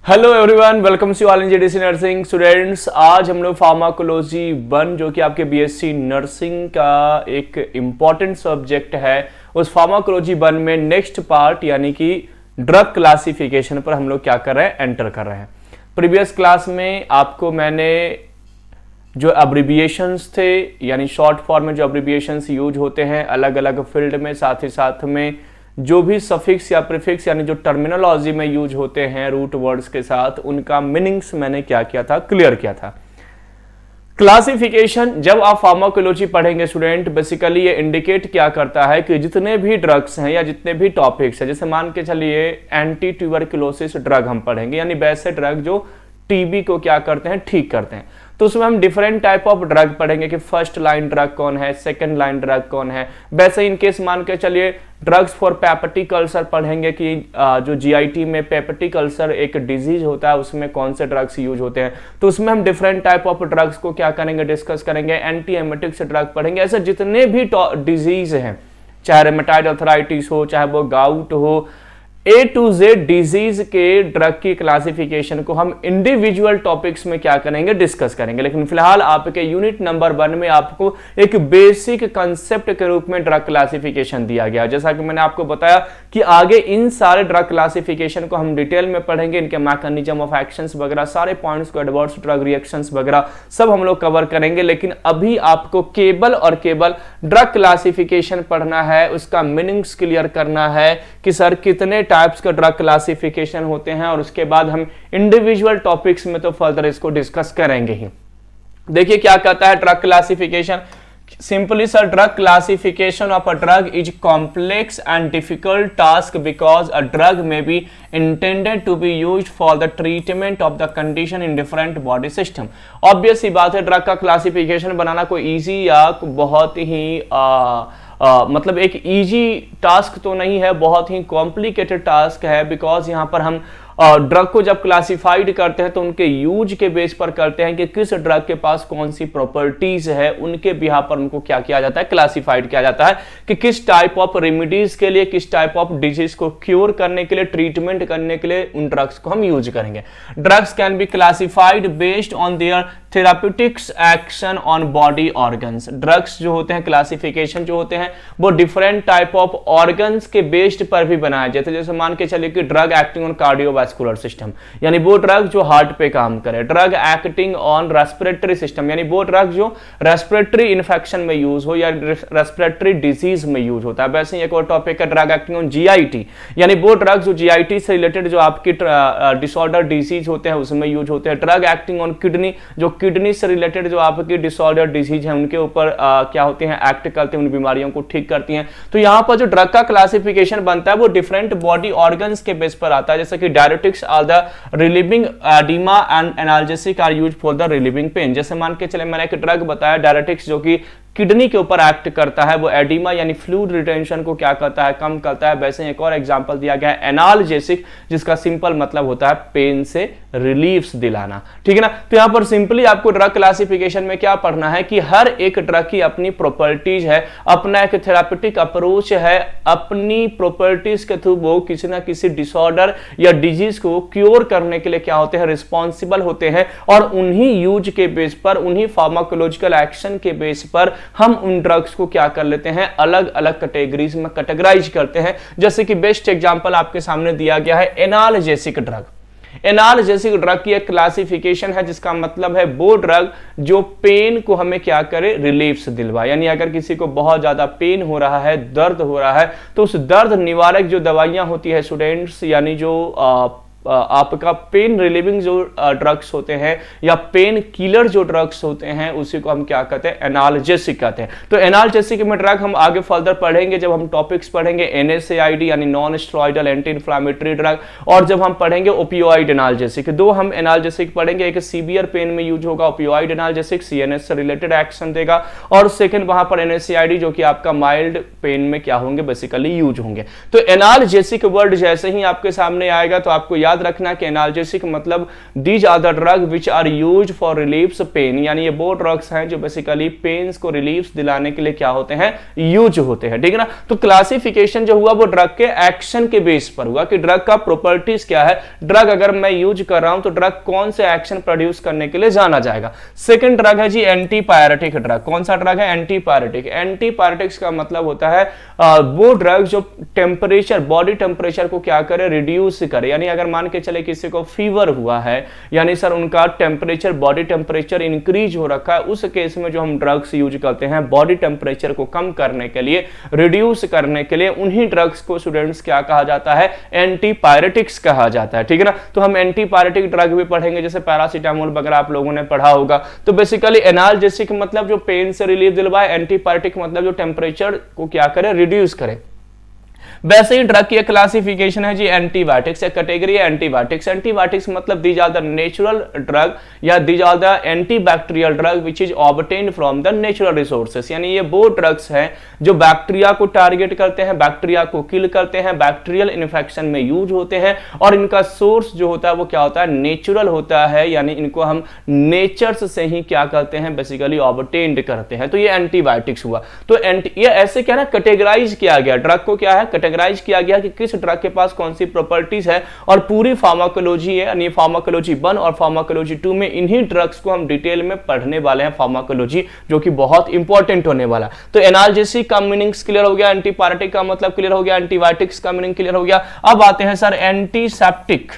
Hello everyone, welcome to all engineering nursing students. आज हम लोग फार्माकोलॉजी 1 जो कि आपके बीएससी नर्सिंग का एक इम्पॉर्टेंट सब्जेक्ट है, उस फार्माकोलॉजी 1 में नेक्स्ट पार्ट यानी कि ड्रग क्लासिफिकेशन पर हम लोग क्या कर रहे हैं, एंटर कर रहे हैं। प्रीवियस क्लास में आपको मैंने जो अब्रिविएशंस थे यानी शॉर्ट फॉर्म में जो अब्रिविएशंस यूज होते हैं अलग अलग फील्ड में, साथ ही साथ में जो भी सफिक्स या प्रीफिक्स यानी जो टर्मिनोलॉजी में यूज होते हैं रूट वर्ड्स के साथ, उनका मीनिंग्स मैंने क्या किया था, क्लियर किया था। क्लासिफिकेशन जब आप फार्माकोलॉजी पढ़ेंगे स्टूडेंट, बेसिकली ये इंडिकेट क्या करता है कि जितने भी ड्रग्स हैं या जितने भी टॉपिक्स हैं, जैसे मान के चलिए एंटी ट्यूबरकुलोसिस ड्रग हम पढ़ेंगे, यानी वैसे ड्रग जो टीबी को क्या करते हैं, ठीक करते हैं, तो उसमें हम डिफरेंट टाइप ऑफ ड्रग पढ़ेंगे कि फर्स्ट लाइन ड्रग कौन है, सेकंड लाइन ड्रग कौन है। वैसे इन केस मान के चलिए ड्रग्स फॉर पेपेटिक अल्सर पढ़ेंगे कि जो जीआईटी में पेपेटिक अल्सर एक डिजीज होता है, उसमें कौन से ड्रग्स यूज होते हैं, तो उसमें हम डिफरेंट टाइप ऑफ ड्रग्स को क्या करेंगे, डिस्कस करेंगे। एंटी एमेटिक्स ड्रग पढ़ेंगे। ऐसे जितने भी डिजीज हैं, चाहे रेमेटाइड आर्थराइटिस हो, चाहे वो गाउट हो, ए टू जेड डिजीज के ड्रग की क्लासिफिकेशन को हम इंडिविजुअल टॉपिक्स में क्या करेंगे, डिस्कस करेंगे। लेकिन फिलहाल आपके यूनिट नंबर 1 में आपको एक बेसिक कंसेप्ट के रूप में ड्रग क्लासिफिकेशन दिया गया। जैसा कि मैंने आपको बताया कि आगे इन सारे ड्रग क्लासिफिकेशन को हम डिटेल में पढ़ेंगे, इनके मैकेनिज्म ऑफ एक्शंस वगैरह सारे पॉइंट्स को, एडवर्स ड्रग रिएक्शंस वगैरह सब हम लोग कवर करेंगे। लेकिन अभी आपको केवल और केवल ड्रग क्लासिफिकेशन पढ़ना है, उसका मीनिंग्स क्लियर करना है कि सर कितने टाइप्स का ड्रग क्लासिफिकेशन होते हैं, और उसके बाद हम इंडिविजुअल टॉपिक्स में तो फर्दर इसको डिस्कस करेंगे ही। देखिए क्या कहता है drug classification. Simply sir, drug classification of a drug is complex and difficult task because a drug may be intended to be used for the treatment of the condition in different body system। Obvious सी बात है, drug का classification बनाना कोई easy या बहुत ही मतलब एक easy task तो नहीं है, बहुत ही कॉम्प्लिकेटेड टास्क है। बिकॉज यहाँ पर हम ड्रग को जब क्लासिफाइड करते हैं तो उनके यूज के बेस पर करते हैं कि किस ड्रग के पास कौन सी प्रॉपर्टीज है, उनके बिहार पर उनको क्या किया जाता है, क्लासिफाइड किया जाता है कि किस टाइप ऑफ रेमेडीज के लिए, किस टाइप ऑफ डिजीज को क्योर करने के लिए, ट्रीटमेंट करने के लिए उन ड्रग्स को हम यूज करेंगे। Drugs can be classified based on there therapeutics action on body organs. Drugs जो होते हैं, क्लासिफिकेशन जो होते हैं, वो डिफरेंट टाइप ऑफ ऑर्गन्स के बेस्ड पर भी बनाए जाते हैं। जैसे मान के चलिए कि drug acting on cardiovascular system, यानी वो ड्रग जो हार्ट पे काम करे। Drug acting on respiratory system, यानी वो ड्रग जो रेस्पिरेटरी इन्फेक्शन में यूज हो या रेस्पिरेटरी डिजीज में यूज होता है। वैसे ही एक और टॉपिक है ड्रग एक्टिंग ऑन जीआईटी, यानी वो ड्रग जो जीआईटी से रिलेटेड जो आपकी डिसऑर्डर डिजीज होते हैं उसमें यूज होते हैं। ड्रग एक्टिंग ऑन किडनी, जो किडनी से रिलेटेड जो आपकी डिसऑर्डर डिजीज है उनके ऊपर क्या होते हैं, एक्ट करते हैं, उन बीमारियों को ठीक करती हैं। तो यहां पर जो ड्रग का क्लासिफिकेशन बनता है वो डिफरेंट बॉडी ऑर्गन्स के बेस पर आता है। जैसे कि diuretics are the relieving oedema and analgesic are used for the relieving pain. जैसे मान के चले मैंने एक ड्रग बताया डायरेटिक्स जो कि किडनी के ऊपर एक्ट करता है, वो एडिमा यानी फ्लूइड रिटेंशन को क्या करता है, कम करता है। वैसे एक और एग्जांपल दिया गया है एनाल्जेसिक, जिसका सिंपल मतलब होता है पेन से रिलीफ दिलाना, ठीक है ना। तो यहां पर सिंपली आपको ड्रग क्लासिफिकेशन में क्या पढ़ना है कि हर एक ड्रग की अपनी प्रॉपर्टीज है, अपना एक थेराप्यूटिक अप्रोच है, अपनी प्रॉपर्टीज के थ्रू वो किसी ना किसी डिसऑर्डर या डिजीज को क्योर करने के लिए क्या होते हैं, रिस्पॉन्सिबल होते हैं। और उन्हीं यूज के बेस पर, उन्हीं फार्माकोलॉजिकल एक्शन के बेस पर हम उन ड्रग्स को क्या कर लेते हैं, अलग अलग कैटेगरीज में कैटेगराइज करते हैं। जैसे कि बेस्ट एग्जांपल आपके सामने दिया गया है एनाल्जेसिक ड्रग। एनाल्जेसिक ड्रग की एक क्लासिफिकेशन है जिसका मतलब है वो ड्रग जो पेन को हमें क्या करे, रिलीफ दिलवाए। यानी अगर किसी को बहुत ज्यादा पेन हो रहा है, दर्द हो रहा है, तो उस दर्द निवारक जो दवाइयां होती है स्टूडेंट्स, यानी जो आपका पेन रिलीविंग जो ड्रग्स होते हैं या पेन किलर जो ड्रग्स होते हैं, उसी को हम क्या कहते हैं, एनाल्जेसिक कहते हैं। तो एनाल्जेसिक में ड्रग हम आगे फर्दर पढ़ेंगे जब हम टॉपिक्स पढ़ेंगे एनएसएआईडी यानी non steroidal anti inflammatory drug, और जब हम पढ़ेंगे ओपियोइड एनाल्जेसिक। दो हम एनाल्जेसिक पढ़ेंगे, एक सीवियर पेन में यूज होगा ओपियोइड एनाल्जेसिक, सीएनएस से रिलेटेड एक्शन देगा, और सेकंड वहां पर एनएसएआईडी जो कि आपका माइल्ड पेन में क्या होंगे, बेसिकली यूज होंगे। तो एनाल्जेसिक वर्ड जैसे ही आपके सामने आएगा तो आपको याद याद रखना कि एनाल्जेसिक मतलब these are the drug which are used for relieves pain, यानी ये वो ड्रग्स हैं जो बेसिकली पेन्स को रिलीफ दिलाने के लिए क्या होते हैं, यूज होते हैं, ठीक है ना। तो क्लासिफिकेशन जो हुआ वो ड्रग के एक्शन के बेस पर हुआ कि ड्रग का प्रॉपर्टीज क्या है, ड्रग अगर मैं यूज कर रहा हूं तो ड्रग कौन से एक्शन प्रोड्यूस करने के लिए जाना जाएगा। सेकंड ड्रग है जी एंटीपायरेटिक ड्रग। कौन सा ड्रग है, एंटीपायरेटिक। एंटीपायरेटिक्स का मतलब होता है वो ड्रग जो टेम्परेचर, बॉडी टेम्परेचर को क्या करे, रिड्यूस करे। यानी अगर मान के चले किसी को फीवर हुआ है, यानी सर उनका टेम्परेचर, बॉडी टेम्परेचर इंक्रीज हो रखा है, उस केस में जो हम ड्रग्स यूज करते हैं बॉडी टेम्परेचर को कम करने के लिए, रिड्यूस करने के लिए, उन्हीं ड्रग्स को स्टूडेंट्स क्या कहा जाता है, एंटीपायरेटिक्स कहा जाता है, ठीक है ना। तो हम एंटीपायरेटिक ड्रग भी पढ़ेंगे, जैसे पैरासीटामोल वगैरह आप लोगों ने पढ़ा होगा। तो बेसिकली एनाल्जेसिक मतलब जो पेन से रिलीफ दिलवाए, एंटीपायरेटिक मतलब जो टेम्परेचर को क्या करे, रिड्यूस करे। वैसे ही ड्रग की एक क्लासिफिकेशन है जी एंटीबायोटिक्स, एक कैटेगरी है एंटीबायोटिक्स। एंटीबायोटिक्स मतलब these are the natural drug या these are the antibacterial drug which is obtained from the natural resources, यानी ये वो ड्रग्स हैं जो बैक्टीरिया को टारगेट करते हैं, बैक्टीरिया को किल करते हैं, बैक्टीरियल इन्फेक्शन में यूज होते हैं, और इनका सोर्स जो होता है वो क्या होता है, नेचुरल होता है, यानी इनको हम नेचर से ही क्या करते हैं, बेसिकली ऑब्टेन्ड करते हैं। तो ये एंटीबायोटिक्स हुआ। तो ये ऐसे क्या ना कैटेगराइज किया गया, ड्रग को क्या है, कैटेगराइज किया गया कि किस ड्रग के पास कौन सी प्रॉपर्टीज है, और पूरी फार्माकोलॉजी है, यानी फार्माकोलॉजी 1 और फार्माकोलॉजी 2 में इन्हीं ड्रग्स को हम डिटेल में पढ़ने वाले हैं, फार्माकोलॉजी, जो कि बहुत इंपॉर्टेंट होने वाला। तो एनाल्जेसिक का मीनिंग्स क्लियर हो गया, एंटीपायरेटिक का मतलब क्लियर हो गया, एंटीबायोटिक्स का मीनिंग क्लियर हो गया। अब आते हैं सर एंटीसेप्टिक।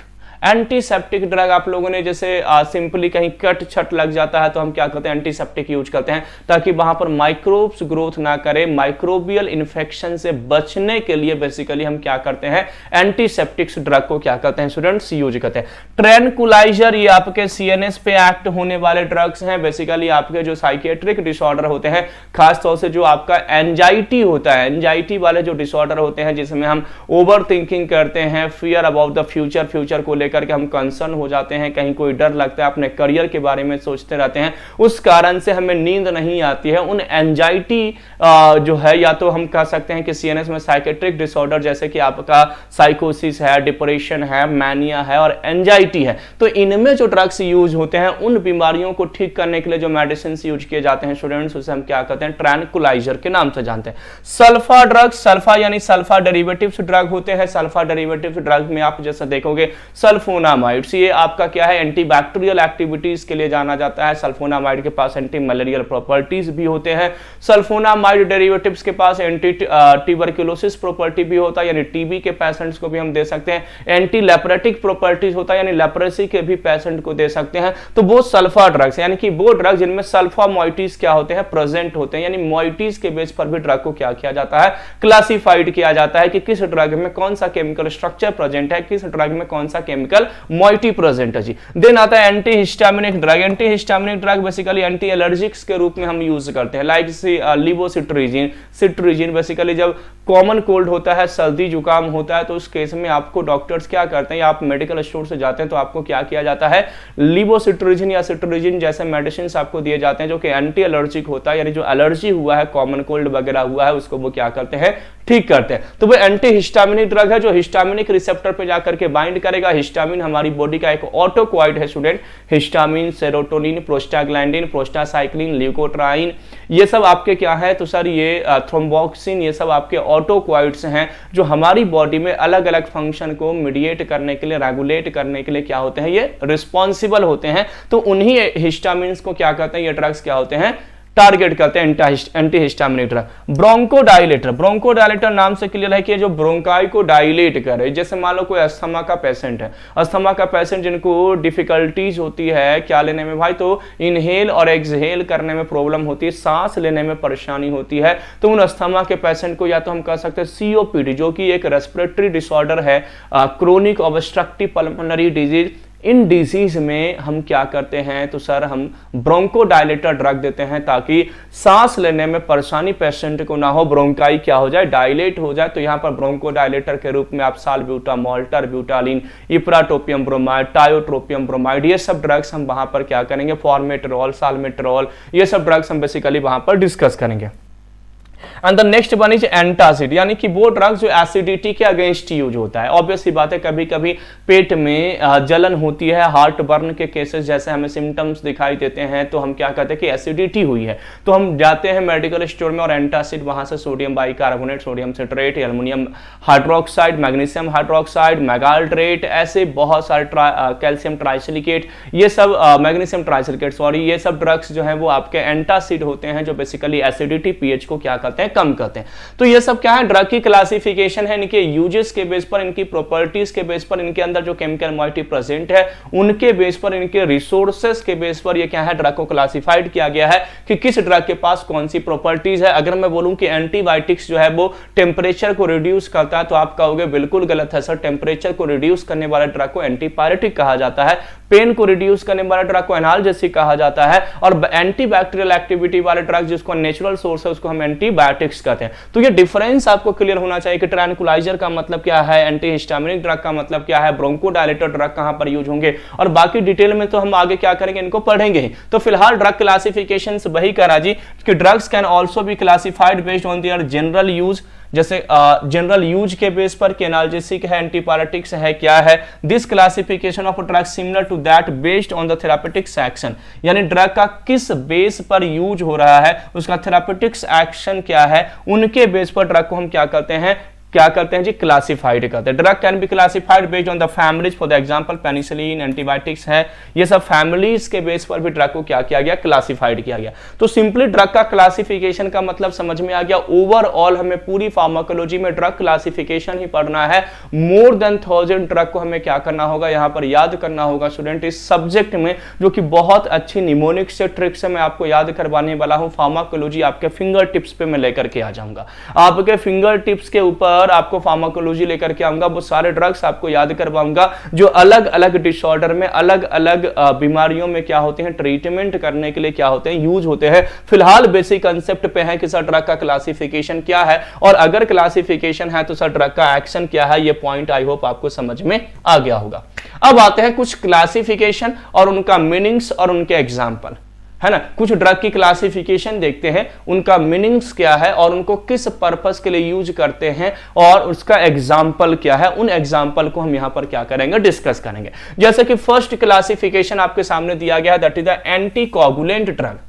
एंटीसेप्टिक ड्रग आप लोगों ने जैसे सिंपली कहीं कट छट लग जाता है तो हम क्या करते हैं, एंटीसेप्टिक यूज करते हैं, ताकि वहां पर माइक्रोब्स ग्रोथ ना करे, माइक्रोबियल इन्फेक्शन से बचने के लिए बेसिकली हम क्या करते हैं, एंटीसेप्टिक्स ड्रग को क्या करते हैं स्टूडेंट्स, यूज करते हैं। ट्रैंकुलाइजर, ये आपके सीएनएस पे एक्ट होने वाले ड्रग्स हैं, बेसिकली आपके जो साइकेट्रिक डिसऑर्डर होते हैं, खासतौर से जो आपका एंजाइटी होता है, एंजाइटी वाले जो डिसऑर्डर होते हैं जिसमें हम ओवर थिंकिंग करते हैं, fear about the future, future को लेकर के हम कंसर्न हो जाते हैं, कहीं कोई डर लगता है, अपने करियर के बारे में सोचते रहते हैं, उस कारण से हमें नींद नहीं आती है, उन एंजाइटी जो है, या तो हम कह सकते हैं कि सीएनएस में साइकेट्रिक डिसऑर्डर जैसे कि आपका साइकोसिस है, डिप्रेशन है, मैनिया है और एंजाइटी है, तो इनमें जो ड्रग्स यूज होते हैं उन बीमारियों को ठीक करने के लिए जो मेडिसिन यूज किए जाते हैं स्टूडेंट्स, उसे हम क्या कहते हैं, ट्रैंकुलाइजर के नाम से जानते हैं। सल्फा ड्रग्स, सल्फा यानी सल्फा डेरिवेटिव्स ड्रग होते हैं। सल्फा डेरिवेटिव्स ड्रग में आप जैसा देखोगे सल्फोनामाइड्स, ये आपका क्या है, एंटीबैक्टीरियल एक्टिविटीज के लिए जाना जाता है। सल्फोनामाइड के पास एंटी मलेरियल प्रॉपर्टीज भी होते हैं। सल्फोनामाइड डेरिवेटिव्स के पास एंटी ट्यूबरकुलोसिस प्रॉपर्टी भी होता है, यानी टीबी के पेशेंट्स को भी हम दे सकते हैं। एंटी लेप्रेटिक प्रॉपर्टीज होता है, यानी लेप्रेसी के भी पेशेंट को दे सकते हैं। तो वो सल्फा ड्रग्स, यानी कि वो ड्रग जिनमें सल्फा मॉइटीज क्या होते हैं, प्रेजेंट होते हैं, यानी मॉइटीज के बेस पर भी ड्रग को क्या किया जाता है, क्लासिफाइड किया जाता है कि किस ड्रग में कौन सा केमिकल स्ट्रक्चर प्रेजेंट है, किस ड्रग में कौन सा केमिकल मॉइटी प्रेजेंट है जी। देन आता है anti histaminic drug. Anti histaminic drug basically anti allergics के रूप में हम यूज करते हैं, लाइक लिवोसिट्रीजिन। सिट्रीजिन बेसिकली जब कॉमन कोल्ड होता है, सर्दी जुकाम होता है, तो उस केस में आपको डॉक्टर्स क्या करते हैं, या आप मेडिकल स्टोर से जाते हैं तो आपको क्या किया जाता है, लिवोसिट्रीजिन या सिट्रीजिन जैसे मेडिसिन आपको दिए जाते हैं जो कि एंटी एलर्जिक होता है, यानी जो एलर्जी हुआ है, कॉमन कोल्ड वगैरह हुआ है, उसको वो क्या करते हैं, ठीक करते हैं। तो वो एंटी हिस्टामिनिक ड्रग है जो हिस्टामिनिक रिसेप्टर पे जाकर के बाइंड करेगा। हिस्टामिन हमारी बॉडी का एक ऑटोक्वाइड है student, histamine, serotonin, prostaglandin, prostacyclin, leukotriene, ये सब आपके क्या है, तो सर ये थ्रोम्बोक्सिन, ये सब आपके ऑटोक्वाइड्स हैं जो हमारी बॉडी में अलग अलग फंक्शन को मीडिएट करने के लिए, रेगुलेट करने के लिए क्या होते हैं, ये रिस्पॉन्सिबल होते हैं। तो उन्हीं हिस्टामिन्स को क्या कहते हैं, ये ड्रग्स क्या होते हैं, टारगेट करते हैं anti histaminic drug. Bronchodilator, bronchodilator नाम से क्लियर है कि जो ब्रोंकाई को डायलेट करे। जैसे मान लो कोई अस्थमा का पेशेंट है, अस्थमा का पेशेंट जिनको डिफिकल्टीज होती है क्या लेने में भाई, तो इनहेल और एक्सहेल करने में प्रॉब्लम होती है, सांस लेने में परेशानी होती है, तो उन अस्थमा के पेशेंट को या तो हम कह सकते हैं सीओपीडी, जो कि एक रेस्पिरेटरी डिसऑर्डर है, chronic obstructive pulmonary disease, in disease में हम क्या करते हैं, तो सर हम ब्रोंकोडायलेटर ड्रग देते हैं ताकि सांस लेने में परेशानी पेशेंट को ना हो, ब्रोंकाई क्या हो जाए, डायलेट हो जाए। तो यहाँ पर ब्रोंकोडायलेटर के रूप में आप साल्ब्यूटामॉल, टर्ब्यूटालिन, इप्राटोपियम ब्रोमाइड, टायोट्रोपियम ब्रोमाइड, ये सब ड्रग्स हम वहां पर क्या करेंगे, फॉर्मेट्रोल, साल्मेट्रोल, ये सब ड्रग्स हम बेसिकली वहां पर डिस्कस करेंगे। And the next one is antacid, यानी कि वो ड्रग जो एसिडिटी के अगेंस्ट यूज होता है। ऑब्वियस सी बात है, कभी कभी पेट में जलन होती है, हार्ट बर्न के केसेस जैसे हमें सिम्टम्स दिखाई देते हैं, तो हम क्या कहते हैं कि एसिडिटी हुई है, तो हम जाते हैं मेडिकल स्टोर में और एंटासिड वहां से sodium bicarbonate, sodium citrate, aluminium hydroxide, magnesium hydroxide, magaldrate, ऐसे बहुत सारे कैल्शियम ट्राइसिलिकेट, ये सब मैग्नीशियम ट्राइसिलिकेट सॉरी, ये सब ड्रग्स जो है वो आपके एंटासिड होते हैं, जो बेसिकली एसिडिटी पीएच को क्या करते हैं, कम करते हैं। तो ये सब क्या है, ड्रग की क्लासिफिकेशन है, इनके यूजेस के बेस पर, इनकी प्रॉपर्टीज के बेस पर, इनके अंदर जो केमिकल मॉइटी प्रेजेंट है उनके बेस पर, इनके रिसोर्सेस के बेस पर ये क्या है, ड्रग को क्लासिफाइड किया गया है कि किस ड्रग के पास कौन सी प्रॉपर्टीज है। अगर मैं बोलूं कि एंटीबायोटिक्स जो है वो टेम्परेचर को रिड्यूस करता है, तो आप कहोगे बिल्कुल गलत है सर, टेम्परेचर को रिड्यूस करने वाले ड्रग को एंटीपायरेटिक कहा जाता है, पेन को रिड्यूस करने वाले ड्रग को एनाल्जेसिक कहा जाता है, और एंटीबैक्टीरियल एक्टिविटी वाले ड्रग जिसको नेचुरल सोर्स है उसको हम एंटीबायोटिक्स कहते हैं। तो ये डिफरेंस आपको क्लियर होना चाहिए कि ट्रैंकुलाइजर का मतलब क्या है, एंटीहिस्टामिनिक ड्रग का मतलब क्या है, ब्रोंकोडायलेटर ड्रग कहां पर यूज होंगे, और बाकी डिटेल में तो हम आगे क्या करेंगे, इनको पढ़ेंगे ही। तो फिलहाल ड्रग क्लासिफिकेशन वही करा जी कि drugs can also be classified based on their general use, जैसे जनरल यूज के बेस पर कि एनाल्जेसिक है, एंटीपायरेटिक्स है, क्या है। This classification of drug similar to that based on the therapeutics action, यानी ड्रग का किस बेस पर यूज हो रहा है, उसका थेरापेटिक्स एक्शन क्या है, उनके बेस पर ड्रग को हम क्या करते हैं जी, क्लासिफाइड करते हैं। Drug can be classified based on the families, for the example penicillin, antibiotics है, ये सब फैमिलीज के बेस पर भी ड्रग को क्या किया गया, क्लासिफाइड किया गया। तो सिंपली ड्रग का क्लासिफिकेशन का मतलब समझ में आ गया। ओवरऑल हमें पूरी फार्माकोलॉजी में ड्रग क्लासिफिकेशन ही पढ़ना है। मोर देन 1000 ड्रग को हमें क्या करना होगा, यहां पर याद करना होगा स्टूडेंट इस सब्जेक्ट में, जो कि बहुत अच्छी निमोनिक से ट्रिक से मैं आपको याद करवाने वाला हूं। फार्माकोलॉजी आपके फिंगर टिप्स पे मैं लेकर के आ जाऊंगा, आपके फिंगर टिप्स के ऊपर आपको फार्माकोलॉजी लेकर के आऊंगा, वो सारे ड्रग्स आपको याद करवाऊंगा जो अलग अलग डिसऑर्डर में, अलग अलग बीमारियों में क्या होते हैं, ट्रीटमेंट करने के लिए क्या होते हैं, यूज होते हैं। फिलहाल बेसिक कंसेप्ट पे है कि सर ड्रग का क्लासिफिकेशन क्या है, और अगर क्लासिफिकेशन है तो सर ड्रग का एक्शन क्या है। ये पॉइंट आई होप आपको समझ में आ गया होगा। अब आते हैं कुछ क्लासिफिकेशन और उनका मीनिंग्स और उनके एग्जाम्पल, है ना। कुछ ड्रग की क्लासिफिकेशन देखते हैं, उनका मीनिंग्स क्या है और उनको किस पर्पस के लिए यूज करते हैं, और उसका एग्जाम्पल क्या है। उन एग्जाम्पल को हम यहां पर क्या करेंगे, डिस्कस करेंगे। जैसे कि फर्स्ट क्लासिफिकेशन आपके सामने दिया गया है, that is the anticoagulant drug.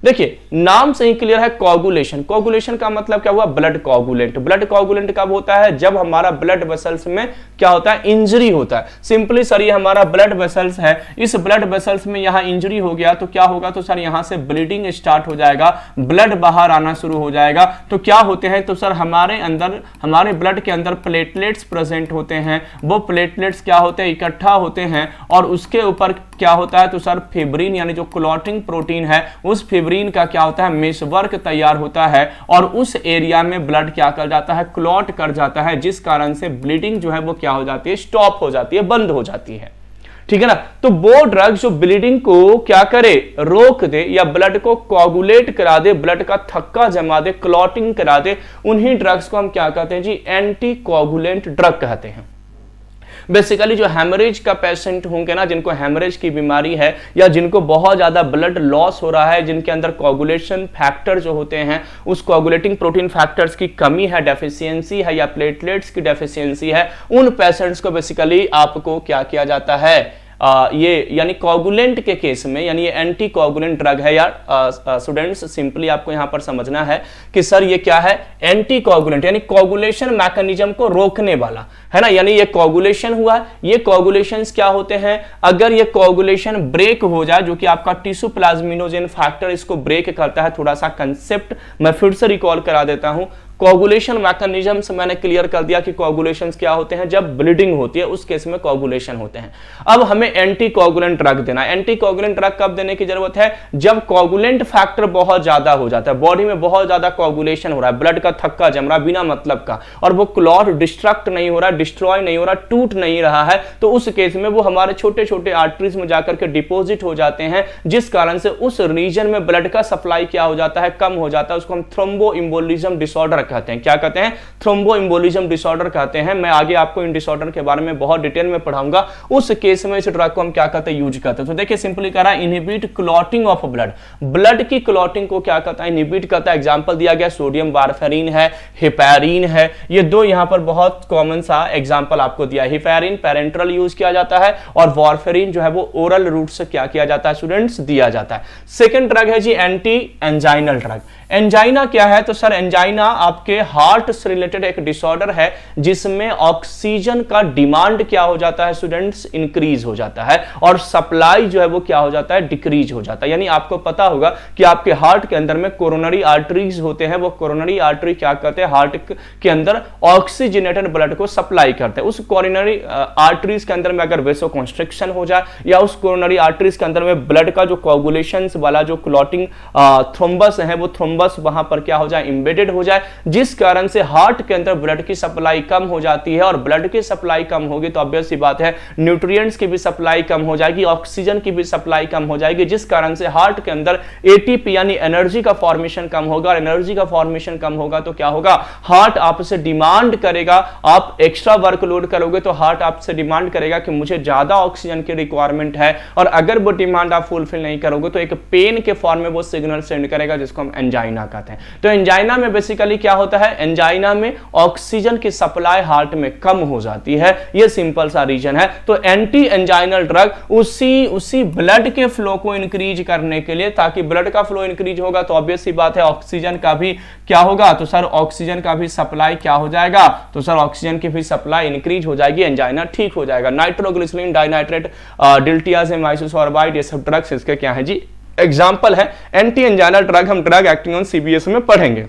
देखिए नाम से ही क्लियर है, कोगुलेशन। कोगुलेशन का मतलब क्या हुआ, ब्लड कोगुलेंट। ब्लड कोगुलेंट कब होता है, जब हमारा ब्लड वेसल्स में क्या होता है, इंजरी होता है। सिंपली सर ये हमारा ब्लड वेसल्स है, इस ब्लड वेसल्स में यहां इंजरी हो गया तो क्या होगा, तो सर यहां से ब्लीडिंग स्टार्ट हो जाएगा, ब्लड बाहर आना शुरू हो जाएगा। तो क्या होते हैं, तो सर हमारे अंदर, हमारे ब्लड के अंदर प्लेटलेट्स प्रेजेंट होते हैं। वो प्लेटलेट्स क्या होते हैं, इकट्ठा होते हैं, और उसके ऊपर क्या होता है, तो सर फिब्रिन यानी जो क्लॉटिंग प्रोटीन है, उस फिब्रिन का क्या होता है, मेशवर्क तैयार होता है, और उस एरिया में ब्लड क्या कर जाता है, क्लॉट कर जाता है, जिस कारण से ब्लीडिंग जो है वो क्या हो जाती है, स्टॉप हो जाती है, बंद हो जाती है। ठीक है ना। तो वो ड्रग जो ब्लीडिंग को क्या करे, रोक दे, या ब्लड को कोगुलेट करा दे, ब्लड का थक्का जमा दे, क्लॉटिंग करा दे, उन्हीं ड्रग्स को हम क्या कहते हैं जी, एंटीकोगुलेंट ड्रग कहते हैं। बेसिकली जो हेमरेज का पेशेंट होंगे ना, जिनको हेमरेज की बीमारी है, या जिनको बहुत ज्यादा ब्लड लॉस हो रहा है, जिनके अंदर कोगुलेशन फैक्टर जो होते हैं, उस कोगुलेटिंग प्रोटीन फैक्टर्स की कमी है, डेफिशिएंसी है, या प्लेटलेट्स की डेफिशिएंसी है, उन पेशेंट्स को बेसिकली आपको क्या किया जाता है, ये यानी कोगुलेंट के केस में, यानी ये एंटी कोगुलेंट ड्रग है यार स्टूडेंट्स। सिंपली आपको यहां पर समझना है कि सर ये क्या है, एंटी कोगुलेंट यानी कोगुलेशन मैकेनिज्म को रोकने वाला, है ना। यानी ये कोगुलेशन हुआ, ये कोगुलेशंस क्या होते हैं, अगर ये कोगुलेशन ब्रेक हो जाए, जो कि आपका टिश्यू प्लाज्मिनोजेन फैक्टर इसको ब्रेक करता है। थोड़ा सा कंसेप्ट मैं फिर से रिकॉल करा देता हूं। कोगुलेशन मैकेनिज्म से मैंने क्लियर कर दिया कि कोगुलेशंस क्या होते हैं, जब ब्लीडिंग होती है उस केस में कोगुलेशन होते हैं। अब हमें एंटी कोगुलेंट ड्रग देना है। एंटी कोगुलेंट ड्रग कब देने की जरूरत है, जब कोगुलेंट फैक्टर बहुत ज्यादा हो जाता है, बॉडी में बहुत ज्यादा कोगुलेशन हो रहा है, ब्लड का थक्का जम रहा है बिना मतलब का, और वो क्लॉट डिस्ट्रक्ट नहीं हो रहा, डिस्ट्रॉय नहीं हो रहा, टूट नहीं रहा है, तो उस केस में वो हमारे छोटे छोटे आर्टरीज में जाकर के डिपोजिट हो जाते हैं, जिस कारण से उस रीजन में ब्लड का सप्लाई क्या हो जाता है, कम हो जाता है। उसको हम थ्रोम्बो एम्बोलिज्म डिसऑर्डर कहते हैं। क्या कहते हैं? थ्रोम्बोएम्बोलिज्म डिसऑर्डर कहते हैं। मैं आगे आपको इन डिसऑर्डर के बारे में बहुत डिटेल में पढ़ाऊंगा। उस केस में इस ड्रग को हम क्या कहते हैं? यूज करते हैं। तो देखिए सिंपली कह रहा है inhibit clotting of blood, blood की क्लॉटिंग को क्या कहता है? इनहिबिट करता है। एग्जांपल दिया गया सोडियम वारफेरिन है, हेपेरिन है, ये दो यहां पर बहुत कॉमन सा एग्जांपल आपको दिया है। हेपेरिन पेरेंट्रल यूज किया जाता है और वारफेरिन जो है वो ओरल रूट से क्या किया जाता है स्टूडेंट्स? दिया जाता है। सेकंड ड्रग है जी एंटी एंजाइनल ड्रग। एंजाइना क्या है? तो सर एंजाइना आपके हार्ट से रिलेटेड एक डिसऑर्डर है जिसमें ऑक्सीजन का डिमांड क्या हो जाता है स्टूडेंट्स? इंक्रीज हो जाता है और सप्लाई जो है वो क्या हो जाता है? डिक्रीज हो जाता है। यानी आपको पता होगा कि आपके हार्ट के अंदर में कोरोनरी आर्टरीज होते हैं, वो कोरोनरी आर्टरी क्या करते हैं? हार्ट के अंदर ऑक्सीजनेटेड ब्लड को सप्लाई करते हैं। उस कोरोनरी आर्टरीज के अंदर में अगर वेसोकंस्ट्रिक्शन हो जाए या उस कोरोनरी आर्टरीज के अंदर में ब्लड का जो कोगुलेशन वाला जो क्लॉटिंग थ्रोम्बस है वो थ्रोम्बस वहां पर क्या हो जाए? इंबेडेड हो जाए, जिस कारण से हार्ट के अंदर ब्लड की सप्लाई कम हो जाती है। और ब्लड की सप्लाई कम होगी तो ऑब्वियस सी बात है न्यूट्रिएंट्स की भी सप्लाई कम हो जाएगी, ऑक्सीजन की भी सप्लाई कम हो जाएगी, जिस कारण से हार्ट के अंदर एटीपी यानी एनर्जी का फॉर्मेशन कम होगा। और एनर्जी का फॉर्मेशन कम होगा तो क्या होगा? हार्ट आपसे डिमांड करेगा, आप एक्स्ट्रा वर्कलोड करोगे तो हार्ट आपसे डिमांड करेगा कि मुझे ज्यादा ऑक्सीजन की रिक्वायरमेंट है। और अगर वो डिमांड आप फुलफिल नहीं करोगे तो एक पेन के फॉर्म में वो सिग्नल सेंड करेगा जिसको हम एंजाइना कहते हैं। तो एंजाइना में बेसिकली क्या होता है? एंजाइना में ऑक्सीजन की सप्लाई हार्ट में कम हो जाती है। ये सिंपल सा रीजन है। तो एंटी एंजाइनल ड्रग उसी ब्लड के फ्लो को इंक्रीज करने के लिए, ताकि ब्लड का फ्लो इंक्रीज होगा तो ऑब्वियस सी बात है ऑक्सीजन का भी क्या होगा? तो सर ऑक्सीजन का भी सप्लाई क्या हो जाएगा? तो सर ऑक्सीजन की भी सप्लाई इंक्रीज हो जाएगी, एंजाइना ठीक हो जाएगा। नाइट्रोग्लिसरीन, डाइनाइट्रेट, डिल्टियाज़ेमाइसिन सॉर्बाइड, ये सब ड्रग्स इसके क्या है जी? एग्जाम्पल है। एंटी एंजाइनल ड्रग हम ड्रग एक्टिंग ऑन सीबीएस में पढ़ेंगे।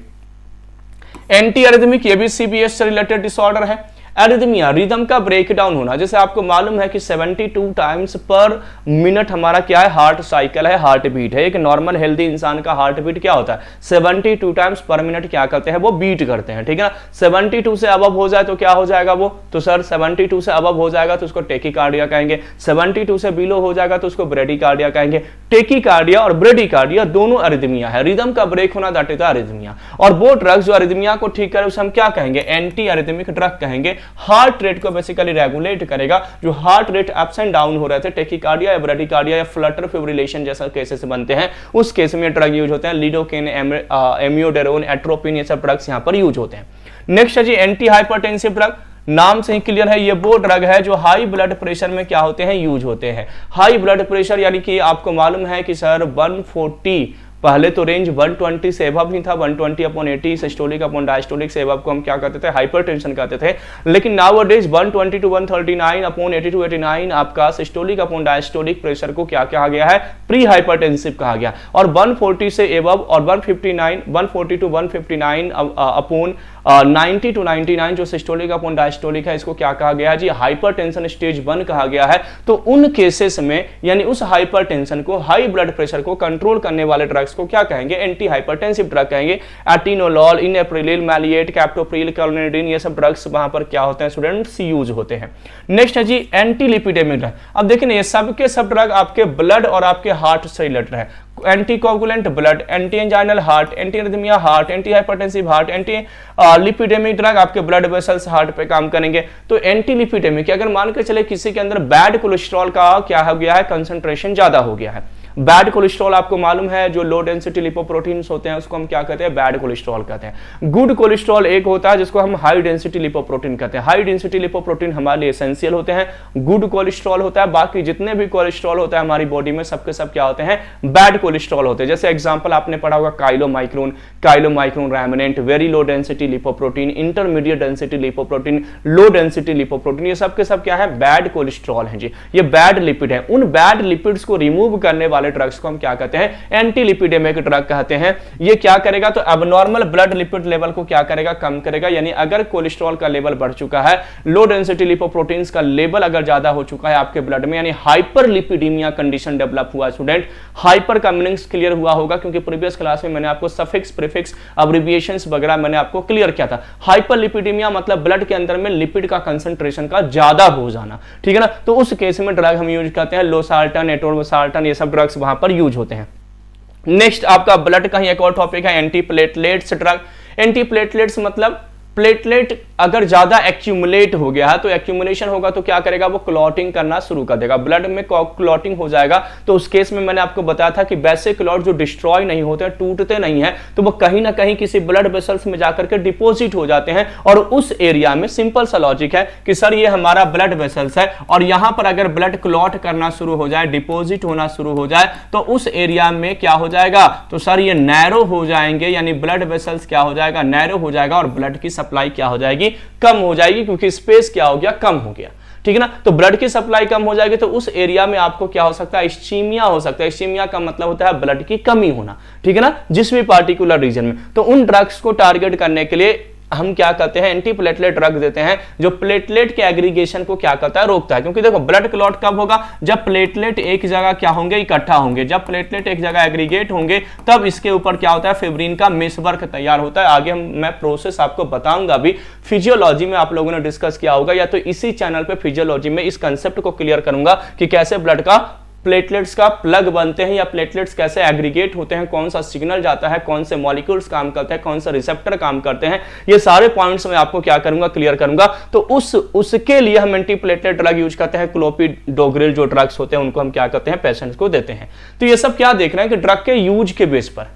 एंटी एरिथमिक, ये भी सीबीएस से रिलेटेड डिसऑर्डर है। एरिथमिया, रिदम का ब्रेकडाउन होना। जैसे आपको मालूम है कि 72 टाइम्स पर मिनट हमारा क्या है? हार्ट साइकिल है, हार्ट बीट है। एक नॉर्मल हेल्दी इंसान का हार्ट बीट क्या होता है? 72 टाइम्स पर मिनट क्या करते हैं? वो बीट करते हैं, ठीक है ना। 72 से अबव हो जाए तो क्या हो जाएगा वो? तो सर 72 से अबव हो जाएगा तो उसको टेकीकार्डिया कहेंगे। 72 से बिलो हो जाएगा तो उसको ब्रेडिकार्डिया कहेंगे। टेकीकार्डिया और ब्रेडिकार्डिया दोनों अरिथमिया है। रिदम का ब्रेक होना दैट इज अरिथमिया। और वो ड्रग्स जो अरिथमिया को ठीक करे उसे हम क्या कहेंगे? एंटी अरिथमिक ड्रग कहेंगे। हार्ट रेट को बेसिकली रेगुलेट करेगा। जो heart rate ups and down हो रहे थे, टेकीकार्डिया या ब्रेडिकार्डिया या फ्लटर फिब्रिलेशन जैसा केसेस बनते हैं, उस केस में ड्रग यूज होते हैं। लिडोकेन, एमियोडेरोन, एट्रोपिन, ये सब ड्रग्स यहां पर यूज होते हैं। नेक्स्ट है जी एंटी हाइपरटेंसिव ड्रग। नाम से ही क्लियर है, ये वो ड्रग है जो हाई ब्लड प्रेशर में क्या होते हैं? यूज होते हैं। हाई ब्लड प्रेशर यानी कि आपको मालूम है कि सर 140, पहले तो रेंज 120 से एबव ही था, 120/80 सिस्टोलिक अपॉन डायस्टोलिक से एबव को हम क्या कहते थे? हाइपरटेंशन कहते थे। लेकिन नाउअडेज 120 to 139/80 to 89 आपका सिस्टोलिक अपॉन डायस्टोलिक प्रेशर को क्या कहा गया है? प्री हाइपरटेंसिव कहा गया। और 140 से एबव और 140 to 159 अपॉन 90 to 99 जो सिस्टोलिक अपॉन डायस्टोलिक है, इसको क्या कहा गया है जी? हाइपरटेंशन स्टेज 1 कहा गया है। तो उन केसेस में यानी उस हाइपरटेंशन को, हाई ब्लड प्रेशर को कंट्रोल करने वाले ड्रग्स को क्या कहेंगे? एंटी हाइपरटेंसिव ड्रग कहेंगे। एटिनोलॉल, इनएप्रिलिल, मैलिएट, कैप्टोप्रिल, क्लोनिडीन, ये सब ड्रग्स वहां पर क्या होते हैं स्टूडेंट्स? यूज होते हैं। नेक्स्ट है जी एंटी लिपिडेमिक ड्रग। अब देखिए ये सब के सब ड्रग आपके ब्लड और आपके हार्ट से रिलेटेड है। Anti coagulant blood, anti anginal heart, anti arrhythmia heart, anti hypertensive heart, anti lipidaemic drug आपके ब्लड वेसल्स हार्ट पे काम करेंगे। तो एंटी लिपिडेमिक, अगर मान के चले किसी के अंदर बैड कोलेस्ट्रॉल का क्या हो गया है? कंसंट्रेशन ज्यादा हो गया है। बैड कोलेस्ट्रॉल आपको मालूम है जो लो डेंसिटी लिपोप्रोटीन्स होते हैं उसको हम क्या कहते हैं? बैड कोलेस्ट्रॉल कहते हैं। गुड कोलेस्ट्रॉल एक होता है जिसको हम हाई डेंसिटी लिपोप्रोटीन कहते हैं। हाई डेंसिटी लिपोप्रोटीन हमारे लिए एसेंशियल होते हैं। गुड कोलेस्ट्रॉल होता है, बाकी जितने भी कोलेस्ट्रॉल होता है हमारी बॉडी में सबके सब क्या होते हैं? बैड कोलेस्ट्रॉल होते हैं। जैसे एग्जांपल आपने पढ़ा होगा chylomicron remnant, very low density lipoprotein, intermediate density lipoprotein, low density lipoprotein, ये सब के सब क्या है? बैड कोलेस्ट्रॉल हैं जी, ये बैड लिपिड है। उन बैड लिपिड्स को रिमूव करने वाले ड्रग्स को हम क्या कहते हैं? एंटी लिपिडेमिक ड्रग कहते हैं। ये क्या करेगा? तो एबनॉर्मल ब्लड लिपिड लेवल को क्या करेगा? कम करेगा। यानी अगर कोलेस्ट्रॉल का लेवल बढ़ चुका है, लो डेंसिटी लिपोप्रोटीन्स का लेवल अगर ज्यादा हो चुका है आपके ब्लड में, यानी हाइपरलिपिडीमिया कंडीशन डेवलप हुआ। स्टूडेंट हाइपर का मीनिंग्स क्लियर हुआ होगा क्योंकि प्रीवियस क्लास में मैंने आपको सफिक्स, प्रीफिक्स, अब्रिविएशंस वगैरह मैंने आपको क्लियर किया था। हाइपरलिपिडीमिया मतलब ब्लड के अंदर में लिपिड का कंसंट्रेशन का ज्यादा हो जाना, ठीक है ना। तो उस केस में ड्रग हम यूज करते हैं लोसार्टन, एटोरमसार्टन, ये सब ड्रग्स वहां पर यूज होते हैं। नेक्स्ट आपका ब्लड का ही एक और टॉपिक है एंटी प्लेटलेट्स ड्रग। एंटीप्लेटलेट्स मतलब प्लेटलेट अगर ज्यादा एक्यूमुलेट हो गया है तो एक्यूमुलेशन होगा तो क्या करेगा, वो क्लॉटिंग करना शुरू कर देगा, ब्लड में क्लॉटिंग हो जाएगा। तो उस केस में मैंने आपको बताया था कि वैसे क्लॉट जो डिस्ट्रॉय नहीं होते, टूटते नहीं है, तो वो कहीं ना कहीं किसी ब्लड वेसल्स में जाकर के डिपोजिट हो जाते हैं। और उस एरिया में सिंपल सा लॉजिक है कि सर ये हमारा ब्लड वेसल्स है और यहां पर अगर ब्लड क्लॉट करना शुरू हो जाए, डिपोजिट होना शुरू हो जाए, तो उस एरिया में क्या हो जाएगा, तो सर ये नैरो हो जाएंगे, यानी ब्लड वेसल्स क्या हो जाएगा, नैरो हो जाएगा और ब्लड की सप्लाई क्या हो जाएगी, कम हो जाएगी, क्योंकि स्पेस क्या हो गया, कम हो गया। ठीक है ना, तो ब्लड की सप्लाई कम हो जाएगी तो उस एरिया में आपको क्या हो सकता है, इस्चीमिया हो सकता है। इस्चीमिया का मतलब होता है ब्लड की कमी होना। ठीक है ना, जिस भी पार्टिकुलर रीजन में। तो उन ड्रग्स को टारगेट करने के लिए हम क्या करते हैं, एंटीप्लेटलेट ड्रग देते हैं जो प्लेटलेट के एग्रीगेशन को क्या करता है, रोकता है। क्योंकि देखो ब्लड क्लॉट कब होगा, जब प्लेटलेट एक जगह क्या होंगे, इकट्ठा होंगे। जब प्लेटलेट एक जगह एग्रीगेट होंगे तब इसके ऊपर क्या होता है, फिब्रिन का मेसवर्क तैयार होता है। आगे मैं प्रोसेस आपको बताऊंगा भी, फिजियोलॉजी में आप लोगों ने डिस्कस किया होगा, या तो इसी चैनल पे फिजियोलॉजी में इस कंसेप्ट को क्लियर करूंगा कि कैसे ब्लड का प्लेटलेट्स का प्लग बनते हैं या प्लेटलेट्स कैसे एग्रीगेट होते हैं, कौन सा सिग्नल जाता है, कौन से मॉलिक्यूल्स काम करते हैं, कौन सा रिसेप्टर काम करते हैं, ये सारे पॉइंट्स मैं आपको क्या करूंगा, क्लियर करूंगा। तो उसके लिए हम एंटीप्लेटलेट ड्रग यूज करते हैं। क्लोपिडोग्रिल जो ड्रग्स होते हैं उनको हम क्या करते हैं, पेशेंट्स को देते हैं। तो ये सब क्या देख रहे हैं कि ड्रग के यूज के बेस पर,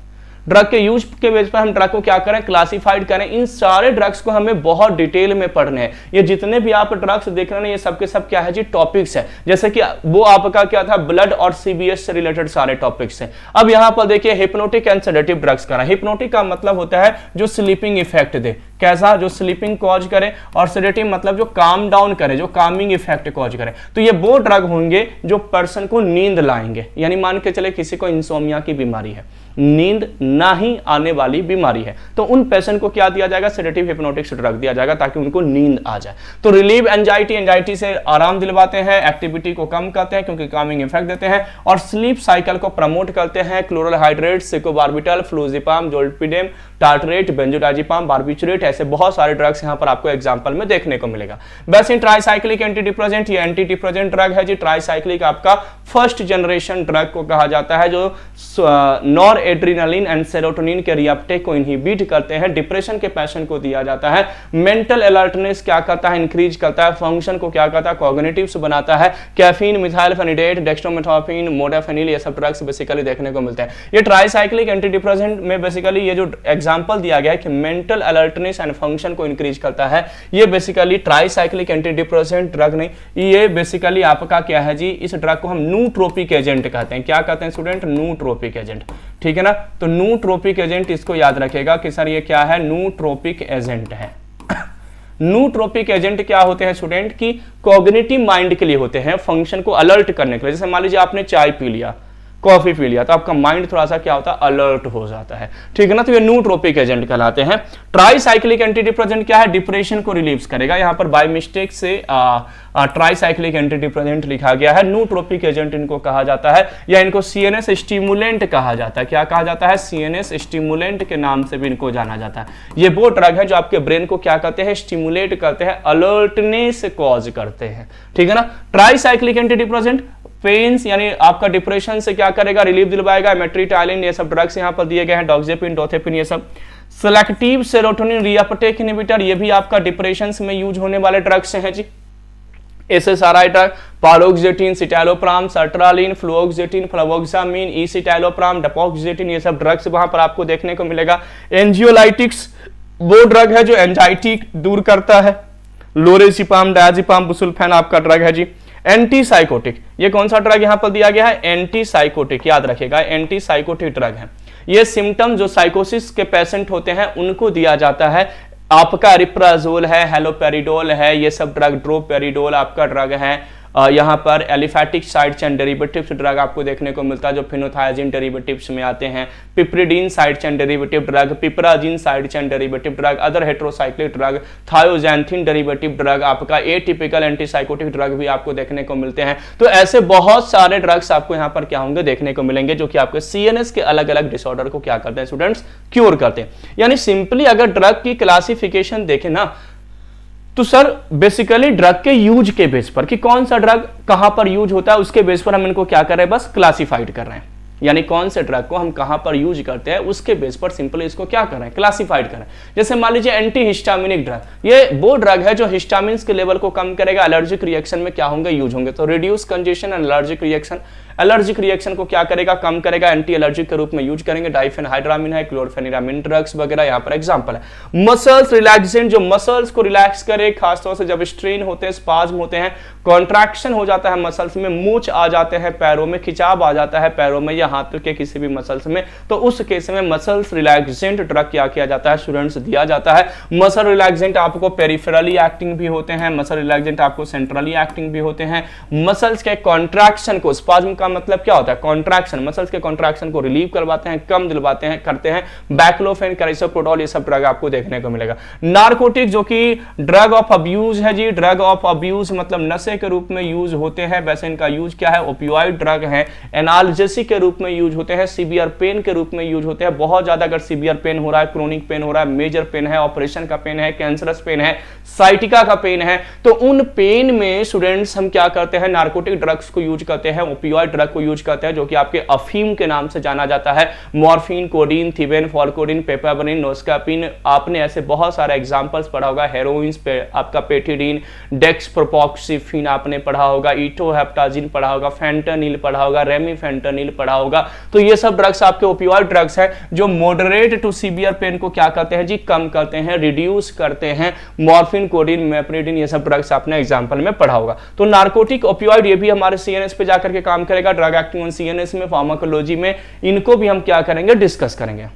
ड्रग के यूज के बेस पर हम ड्रग को क्या करें, क्लासिफाइड करें। इन सारे ड्रग्स को हमें बहुत डिटेल में पढ़ने हैं। ये जितने भी आप ड्रग्स देख रहे हैं ये सब के सब क्या है जी, टॉपिक्स है। जैसे कि वो आपका क्या था, ब्लड और सीबीएस से रिलेटेड सारे टॉपिक्स हैं। अब यहां पर देखिए हिप्नोटिक एंड सेडेटिव ड्रग्स का। हिप्नोटिक का मतलब होता है जो स्लीपिंग इफेक्ट दे, कैसा, जो स्लीपिंग कॉज करे, और सेडेटिव मतलब जो काम डाउन करे, जो कामिंग इफेक्ट कॉज करे। तो ये वो ड्रग होंगे जो पर्सन को नींद लाएंगे। यानी मान के चले किसी को इंसोमिया की बीमारी है, नींद ना ही आने वाली बीमारी है, तो उन पेशेंट को क्या दिया जाएगा, सेडेटिव हिप्नोटिक्स ड्रग दिया जाएगा ताकि उनको नींद आ जाए। तो रिलीव एंजाइटी, एंजाइटी से आराम दिलवाते हैं, एक्टिविटी को कम करते हैं क्योंकि कामिंग इफेक्ट देते हैं, और स्लीप साइकिल को प्रमोट करते हैं। क्लोरल हाइड्रेट, सिकोबार्बिटल, फ्लूजिपाम, जोल्पिडेम, टार्टरेट, बेंजोडाइजिपाम, बार्बिचुरेट, ऐसे बहुत सारे ड्रग्स यहां पर आपको एग्जांपल में देखने को मिलेगा। बेसिन ट्राइसाइक्लिक एंटी डिप्रेसेंट, ये एंटी डिप्रेसेंट ड्रग है जी। ट्राइसाइक्लिक आपका फर्स्ट जनरेशन ड्रग को कहा जाता है जो नॉर एड्रिनलिन एंड सेरोटोनिन के रिएप्टेक को इनहिबिट करते हैं। डिप्रेशन के पेशेंट को दिया जाता है। मेंटल अलर्टनेस क्या करता है, इंक्रीज करता है। फंक्शन को क्या करता है, कॉग्निटिव्स बनाता है। कैफीन, मिथाइलफेनिडेट, डेक्स्ट्रोमेथोर्फिन, मोडाफेनिल, ये सब ड्रग्स बेसिकली देखने को मिलते हैं। ये ट्राइसाइक्लिक एंटी डिप्रेसेंट में बेसिकली ये जो एग्जांपल दिया गया है कि मेंटल अलर्टनेस एंड फंक्शन को इंक्रीज करता है, ये basically tricyclic anti depressant drug नहीं, ये बेसिकली आपका क्या है जी, इस ड्रग को हम नूट्रोपिक एजेंट कहते हैं। क्या कहते हैं स्टूडेंट, नूट्रोपिक एजेंट। ठीक है ना, तो नूट्रोपिक एजेंट इसको याद रखेगा कि सर ये क्या है, नूट्रोपिक एजेंट है। नूट्रोपिक एजेंट क्या होते हैं स्टूडेंट, की कॉग्निटिव माइंड के लिए होते हैं, फंक्शन को अलर्ट करने के लिए। जैसे मान लीजिए आपने चाय पी लिया, कॉफी पी लिया, तो आपका माइंड थोड़ा सा क्या होता है, अलर्ट हो जाता है। ठीक है ना, तो ये नूट्रोपिक एजेंट कहलाते हैं। ट्राइसाइक्लिक एंटी डिप्रेसेंट क्या है, डिप्रेशन को रिलीव करेगा। यहां पर बाय मिस्टेक से ट्राइसाइक्लिक एंटी डिप्रेसेंट लिखा गया है। नूट्रोपिक एजेंट इनको कहा जाता है, या इनको सीएनएस स्टिमुलेंट कहा जाता है। क्या कहा जाता है, सीएनएस स्टिमुलेंट के नाम से भी इनको जाना जाता है। ये वो ड्रग है जो आपके ब्रेन को क्या करते हैं, स्टिमुलेट करते हैं, अलर्टनेस कॉज करते हैं। ठीक है ना, ट्राइसाइक्लिक एंटी डिप्रेसेंट पेन्स यानी आपका डिप्रेशन से क्या करेगा, रिलीफ दिलवाएगा। मेट्रिटाइलिन, ये सब ड्रग्स यहां पर दिए गए हैं, डॉक्सेपिन, डोथेपिन, ये सब। सेलेक्टिव सेरोटोनिन रिएप्टेक इनहिबिटर, ये भी आपका डिप्रेशन में यूज होने वाले ड्रग्स हैं जी। एसएसआरआई ड्रग, पारोक्सेटिन, सिटालोप्राम, सर्ट्रालिन, फ्लुओक्सेटिन, फ्लवोक्सामिन, इसिटालोप्राम, डपोक्सेटिन, ये सब ड्रग्स वहां पर आपको देखने को मिलेगा। एंजियोलाइटिक्स वो ड्रग है जो एंजाइटी दूर करता है। लोरेजिपाम, डायजिपाम, बुसुल्फेन आपका ड्रग है जी। एंटीसाइकोटिक, ये कौन सा ड्रग यहां पर दिया गया है, एंटीसाइकोटिक, याद रखिएगा एंटीसाइकोटिक ड्रग है। ये सिम्टम जो साइकोसिस के पेशेंट होते हैं उनको दिया जाता है। आपका रिप्राजोल है, हेलोपेरिडोल है, ये सब ड्रग, ड्रोपेरिडोल आपका ड्रग है। यहाँ पर aliphatic side chain derivatives drug आपको देखने को मिलता है जो फिनोथायाजिन डेरिवेटिव्स में आते हैं। Piperidine side chain derivative drug, piperazine side chain derivative drug, other heterocyclic drug, thioxanthene derivative drug, आपका एटिपिकल एंटीसाइकोटिक ड्रग भी आपको देखने को मिलते हैं। तो ऐसे बहुत सारे ड्रग्स आपको यहाँ पर क्या होंगे, देखने को मिलेंगे जो कि आपके सीएनएस के अलग अलग डिसऑर्डर को क्या करते हैं स्टूडेंट्स, क्योर करते हैं। यानी सिंपली अगर ड्रग की क्लासिफिकेशन देखें ना तो सर बेसिकली ड्रग के यूज के बेस पर कि कौन सा ड्रग कहां पर यूज होता है उसके बेस पर हम इनको क्या कर रहे हैं, बस क्लासिफाइड कर रहे हैं। यानी कौन से ड्रग को हम कहां पर यूज करते हैं उसके बेस पर सिंपली इसको क्या करें, क्लासिफाइड करें। जैसे मान लीजिए एंटी हिस्टामिनिक ड्रग, ये वो ड्रग है जो हिस्टामिन्स के लेवल को कम करेगा, एलर्जिक रिएक्शन में क्या होंगे, यूज होंगे। तो reduce congestion and allergic reaction, allergic reaction को क्या करेगा, कम करेगा, एंटी एलर्जिक के रूप में यूज करेंगे। डाइफेनहाइड्रामिन है, क्लोरफेनिरामिन ड्रग्स वगैरह यहाँ पर एग्जांपल है। मसल्स रिलैक्सेंट, जो मसल्स को रिलैक्स करे, खासतौर से जब स्ट्रेन होते हैं, स्पाज्म होते हैं, कॉन्ट्रैक्शन हो जाता है मसल्स में, मूंछ आ जाते हैं पैरों में, खिंचाव आ जाता है पैरों में या हाथ के किसी भी मसल्स में, तो उस केस में मसल्स रिलैक्सेंट ड्रग क्या किया जाता है स्टूडेंट्स, दिया जाता है। मसल रिलैक्सेंट आपको पेरिफेरली एक्टिंग भी होते हैं, मसल रिलैक्सेंट आपको सेंट्रली एक्टिंग भी होते हैं। मसल्स के कॉन्ट्रैक्शन को, स्पाज्म का मतलब क्या होता है, कॉन्ट्रैक्शन, मसल्स के कॉन्ट्रैक्शन को रिलीव करवाते हैं, कम दिलवाते हैं, करते हैं। बैक्लोफेन, कैरिसोप्रोडोल, ये सब ड्रग आपको देखने को मिलेगा। नार्कोटिक जो कि ड्रग ऑफ अब्यूज है जी, ड्रग ऑफ अब्यूज मतलब नशे के रूप में यूज होते हैं। वैसे इनका यूज क्या है, ओपियोइड ड्रग है, एनाल्जेसिक के रूप में यूज होते हैं, सीवियर पेन के रूप में यूज होते हैं। बहुत ज्यादा अगर सीवियर पेन हो रहा है, क्रोनिक पेन हो रहा है, मेजर पेन है, ऑपरेशन का पेन है, कैंसरस पेन है, साइटिका का पेन है, तो उन पेन में स्टूडेंट्स हम क्या करते हैं, नार्कोटिक ड्रग्स को यूज करते हैं, ओपियोइड ड्रग को यूज करते हैं, जो कि आपके अफीम के नाम से जाना जाता है। मॉर्फिन, कोडीन, थिबेन, फॉलकोडिन, पेपाबरिन, नोस्कापिन, आपने ऐसे बहुत सारे एग्जांपल्स पढ़ा होगा। हेरोइंस पे आपका पेटिडीन, डेक्सप्रोपॉक्सिफिन आपने पढ़ा होगा, ईटोहेप्टाजिन पढ़ा होगा, फेंटानिल पढ़ा होगा, रेमिफेंटानिल पढ़ा होगा। तो ये सब ड्रग्स आपके ओपियोइड ड्रग्स हैं जो मॉडरेट टू सीवियर पेन को क्या करते हैं जी, कम करते हैं, रिड्यूस करते हैं। मॉर्फिन, कोडीन, मेप्रिडिन, ये सब ड्रग्स आपने एग्जांपल में पढ़ा होगा। तो नार्कोटिक, ओपियोइड, ये भी हमारे सीएनएस पे जाकर के काम करेगा, ड्रग एक्टिंग ऑन सीएनएस में, फार्माकोलॉजी में, इनको भी हम क्या करेंगे, डिस्कस करेंगे।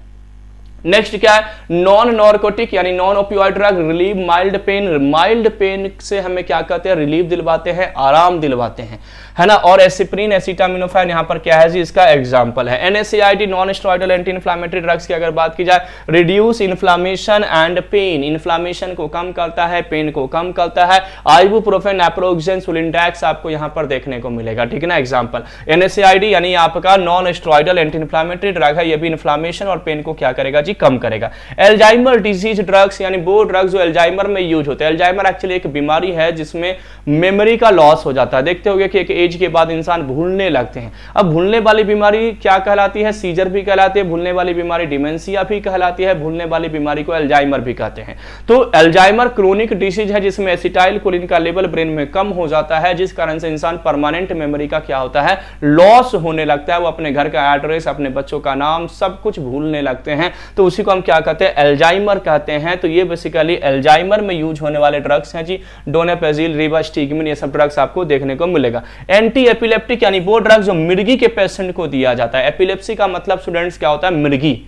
नेक्स्ट क्या है, नॉन नार्कोटिक यानी non opioid drug, relieve mild pain, mild pain से हमें क्या करते हैं, रिलीफ दिलवाते हैं, आराम दिलवाते हैं, है ना। और एसिप्रिन, एसिटामिनोफेन यहाँ पर क्या है जी, इसका एग्जांपल है। NSAID, non steroidal anti inflammatory drugs की अगर बात की जाए, reduce inflammation and pain, inflammation को कम करता है, पेन को कम करता है। आइबुप्रोफेन, नेप्रोक्सेन, सुलिंडेक्स आपको यहाँ पर देखने को मिलेगा, ठीक है ना, एग्जांपल। एनएसएआईडी यानी आपका non steroidal anti inflammatory drug है, ये भी इन्फ्लामेशन और पेन को क्या करेगा, कम करेगा। एल्जाइमर डिजीज ड्रग्स यानी वो ड्रग्स जो एल्जाइमर में यूज होते हैं। एल्जाइमर एक्चुअली एक बीमारी है जिसमें मेमोरी का लॉस हो जाता है। देखते होंगे कि एक एज के बाद इंसान भूलने लगते हैं। अब भूलने वाली बीमारी क्या कहलाती है, सीजर भी कहलाती है, भूलने वाली बीमारी डिमेंशिया भी कहलाती है, भूलने वाली बीमारी को एल्जाइमर भी कहते हैं। तो एल्जाइमर क्रोनिक डिसीज है जिसमें एसिटाइल कोलिन का लेवल ब्रेन में कम हो जाता है, जिस कारण से इंसान परमानेंट मेमोरी का क्या होता है, लॉस होने लगता है। वो अपने घर का एड्रेस, अपने बच्चों का नाम, सब कुछ भूलने लगते हैं। तो उसी को हम क्या कहते हैं, एल्जाइमर कहते हैं। तो ये बेसिकली एल्जाइमर में यूज होने वाले ड्रग्स हैं जी, डोनापेजिल, रिवास्टिगमिन, ये सब ड्रग्स आपको देखने को मिलेगा। एंटी एपिलेप्टिक यानी वो ड्रग्स जो मिर्गी के पेशेंट को दिया जाता है। एपिलेप्सी का मतलब स्टूडेंट्स क्या होता है, मिर्गी।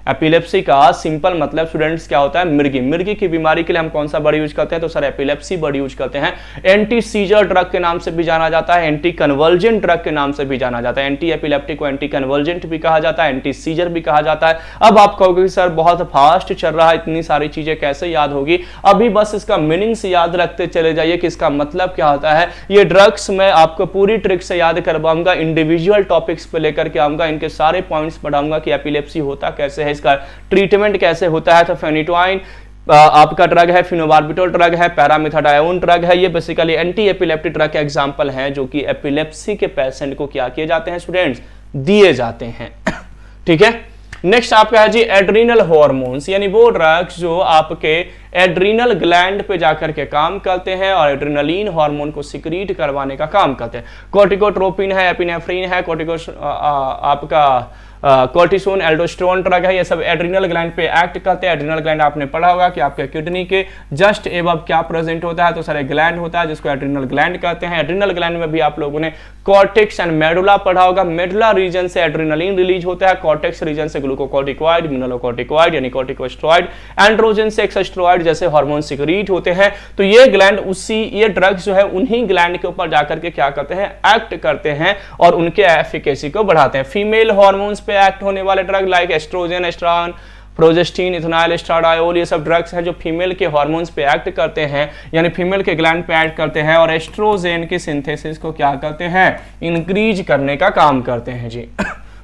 एपिलेप्सी का सिंपल मतलब स्टूडेंट्स क्या होता है, मिर्गी। मिर्गी की बीमारी के लिए हम कौन सा वर्ड यूज करते हैं, तो सर एपिलेप्सी वर्ड यूज करते हैं। एंटी सीजर ड्रग के नाम से भी जाना जाता है, एंटी कन्वर्जेंट ड्रग के नाम से भी जाना जाता है। एंटी एपिलेप्टिक को एंटी कन्वर्जेंट भी कहा जाता है, एंटी सीजर भी कहा जाता है। अब आप कहोगे कि सर बहुत फास्ट चल रहा है, इतनी सारी चीजें कैसे याद होगी, अभी बस इसका मीनिंग्स याद रखते चले जाइए कि इसका मतलब क्या होता है। ये ड्रग्स मैं आपको पूरी ट्रिक से याद करवाऊंगा, इंडिविजुअल टॉपिक्स पे लेकर के आऊंगा, इनके सारे पॉइंट्स पढ़ाऊंगा कि एपिलेप्सी होता कैसे है, इसका ट्रीटमेंट कैसे होता है। तो फेनिटोइन आपका ड्रग है, फिनोबार्बिटोल ड्रग है, पैरामिथाडायोन ड्रग है, ये बेसिकली एंटी एपिलेप्टिक ड्रग के एग्जांपल हैं जो कि एपिलेप्सी के पेशेंट को क्या किए जाते हैं स्टूडेंट्स, दिए जाते हैं। ठीक है, नेक्स्ट आपका है जी एड्रीनल हार्मोन्स, यानी वो ड्रग्स जो आपके एड्रीनल ग्लैंड पे जाकर के काम करते हैं और एड्रेनलिन हार्मोन को सिक्रीट करवाने का काम करते हैं। कोर्टिकोट्रोपिन है, एपिनेफ्रिन है, आपका कोर्टिसोन, एल्डोस्टेरोन ड्रग है, ये सब एड्रीनल ग्लैंड पे एक्ट करते हैं। एड्रीनल ग्लैंड आपने पढ़ा होगा कि आपके किडनी के जस्ट एबव क्या प्रेजेंट होता है, तो सर एक ग्लैंड होता है जिसको एड्रीनल ग्लैंड कहते हैं। एड्रीनल ग्लैंड में भी आप लोगों ने कॉर्टेक्स एंड मेडुला पढ़ा होगा। मेडुला रीजन से एड्रेनलिन रिलीज होता है, कॉर्टेक्स रीजन से ग्लूकोकॉर्टिकॉइड, मिनरलोकॉर्टिकॉइड यानी कॉर्टिकोस्टेरॉइड, एंड्रोजन से एक्सोस्टेरॉइड जैसे हार्मोन सिक्रीट होते हैं। तो ये ग्लैंड ये ड्रग्स जो है उन्हीं ग्लैंड के ऊपर जाकर के क्या करते हैं, एक्ट करते हैं और उनके एफिकेसी को बढ़ाते हैं। फीमेल हार्मोन्स पे एक्ट होने वाले drug like estrogen, estrane, progestin, ethanol, estradiol, ये सब ड्रग्स हैं जो फीमेल के हार्मोन्स पे एक्ट करते हैं, यानी फीमेल के ग्लैंड पे एक्ट करते हैं और एस्ट्रोजन की सिंथेसिस को क्या करते हैं, इंक्रीज करने का काम करते हैं जी।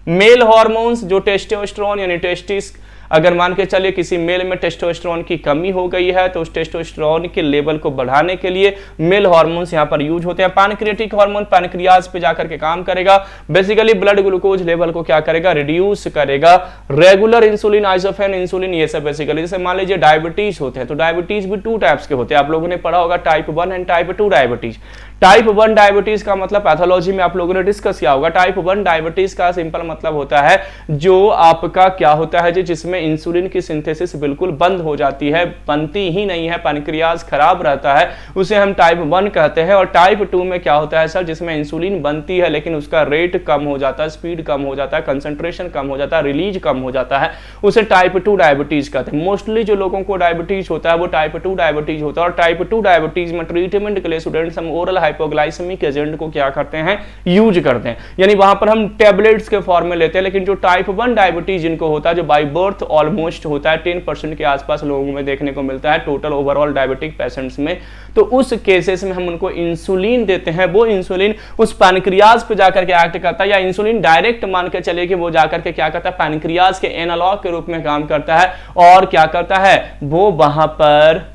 मेल हार्मोन्स जो टेस्टोस्टेरोन यानी टेस्टिस अगर मान के चलिए किसी मेल में टेस्टोस्टेरोन की कमी हो गई है तो उस टेस्टोस्टेरोन के लेवल को बढ़ाने के लिए मेल हार्मोन्स यहां पर यूज होते हैं। पैनक्रियाटिक हार्मोन पैनक्रियाज पे जाकर के काम करेगा, बेसिकली ब्लड ग्लूकोज लेवल को क्या करेगा, रिड्यूस करेगा। रेगुलर इंसुलिन, आइसोफेन इंसुलिन, ये सब बेसिकली, जैसे मान लीजिए डायबिटीज होते हैं तो डायबिटीज भी 2 टाइप्स के होते हैं, आप लोगों ने पढ़ा होगा type 1 and type 2 diabetes. Type 1 diabetes का मतलब पैथोलॉजी में आप लोगों ने डिस्कस किया होगा। टाइप 1 डायबिटीज का सिंपल मतलब होता है जो आपका क्या होता है जी, जिसमें इंसुलिन की सिंथेसिस बिल्कुल बंद हो जाती है, बनती ही नहीं है, पैनक्रियाज खराब रहता है, उसे हम टाइप 1 कहते हैं। और टाइप 2 में क्या होता है सर, जिसमें इंसुलिन बनती है लेकिन उसका रेट कम हो जाता है, स्पीड कम हो जाता है, कंसंट्रेशन कम हो जाता है, रिलीज कम हो जाता है, उसे टाइप 2 डायबिटीज कहते हैं। मोस्टली जो लोगों को डायबिटीज होता है वो टाइप 2 डायबिटीज होता है। और टाइप 2 डायबिटीज में ट्रीटमेंट के लिए स्टूडेंट्स हम ओरल हाइपोग्लाइसेमिक एजेंट को क्या करते हैं, यूज करते हैं, यानी वहां पर हम टेबलेट्स के फॉर्म में लेते हैं। लेकिन जो टाइप 1 डायबिटीज जिनको होता है, जो बाय बर्थ ऑलमोस्ट होता है, 10% के आसपास लोगों में देखने को मिलता है टोटल ओवरऑल डायबिटिक पेशेंट्स में, तो उस केसेस में हम उनको इंसुलिन देते हैं। वो इंसुलिन उस पैनक्रियाज पे जाकर के एक्ट करता है, या इंसुलिन डायरेक्ट मान के चलिए कि वो जाकर के क्या करता है, पैनक्रियाज के एनालॉग के रूप में काम करता है और क्या करता है, वो वहां पर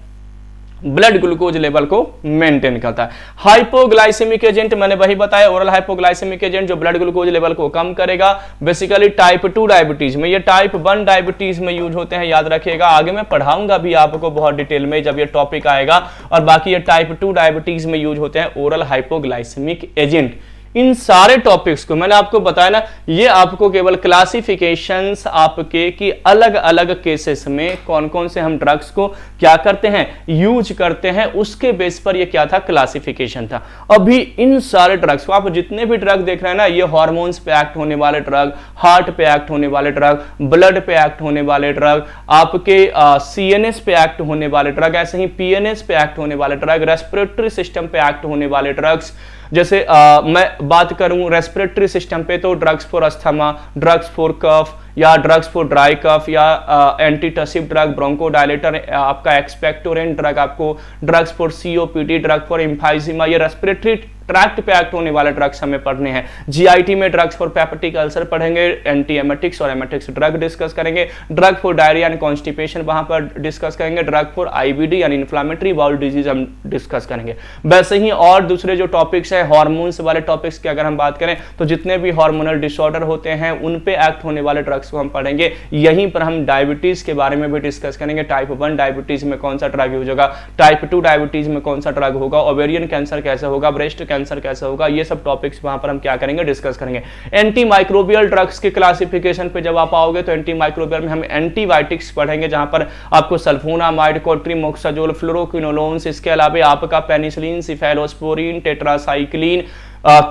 ब्लड ग्लूकोज लेवल को मेंटेन करता है। हाइपोग्लाइसेमिक एजेंट मैंने वही बताया, ओरल हाइपोग्लाइसेमिक एजेंट जो ब्लड ग्लूकोज लेवल को कम करेगा, बेसिकली टाइप 2 डायबिटीज में। ये टाइप 1 डायबिटीज में यूज होते हैं, याद रखिएगा, आगे मैं पढ़ाऊंगा भी आपको बहुत डिटेल में जब ये टॉपिक आएगा। और बाकी ये टाइप 2 डायबिटीज में यूज होते हैं ओरल हाइपोग्लाइसेमिक एजेंट। इन सारे टॉपिक्स को मैंने आपको बताया ना, ये आपको केवल क्लासिफिकेशंस आपके कि अलग अलग केसेस में कौन कौन से हम ड्रग्स को क्या करते हैं, यूज करते हैं, उसके बेस पर ये क्या था, क्लासिफिकेशन था। अभी इन सारे ड्रग्स को, आप जितने भी ड्रग देख रहे हैं ना, ये हार्मोन्स पे एक्ट होने वाले ड्रग, हार्ट पे एक्ट होने वाले ड्रग, ब्लड पे एक्ट होने वाले ड्रग, आपके CNS पे एक्ट होने वाले ड्रग, ऐसे ही PNS पे एक्ट होने वाले ड्रग, रेस्पिरेटरी सिस्टम पे एक्ट होने वाले ड्रग्स। जैसे मैं बात करूं रेस्पिरेटरी सिस्टम पे तो drugs for asthma, drugs for cough, या ड्रग्स फॉर ड्राई कफ, या एंटीटसिव ड्रग, ब्रोंकोडायलेटर, आपका एक्सपेक्टोरेंट ड्रग, आपको drugs for COPD, drug for emphysema, ये रेस्पिरेटरी ट्रैक्ट पे एक्ट होने वाले ड्रग्स हमें पढ़ने हैं। GIT में ड्रग्स फॉर पेप्टिक अल्सर पढ़ेंगे, एंटी एमेटिक्स और एमेटिक्स ड्रग डिस्कस करेंगे, drug for diarrhoea and constipation वहां पर डिस्कस करेंगे, ड्रग फॉर IBD यानी इन्फ्लामेटरी बाउल डिजीज हम डिस्कस करेंगे। वैसे ही और दूसरे जो टॉपिक्स है हार्मोन्स वाले टॉपिक्स की अगर हम बात करें तो जितने भी हार्मोनल डिसऑर्डर होते हैं उन पे एक्ट होने वाले ड्रग्स को हम पढ़ेंगे। यहीं पर हम डायबिटीज के बारे में भी डिस्कस करेंगे, टाइप 1 डायबिटीज में कौन सा ड्रग यूज होगा, टाइप 2 डायबिटीज में कौन सा ड्रग होगा, ओवेरियन कैंसर कैसे होगा, ब्रेस्ट कैंसर कैसे होगा, ये सब टॉपिक्स वहां पर हम क्या करेंगे, डिस्कस करेंगे। एंटी माइक्रोबियल ड्रग्स के क्लासिफिकेशन पे जब आप आओगे तो एंटी माइक्रोबियल में हम एंटीबायोटिक्स पढ़ेंगे, जहां पर आपको सल्फोनामाइड, कोट्रिमोक्साजोल, फ्लोरोक्विनोलोन्स, इसके अलावा आपका penicillin, cephalosporin, tetracycline,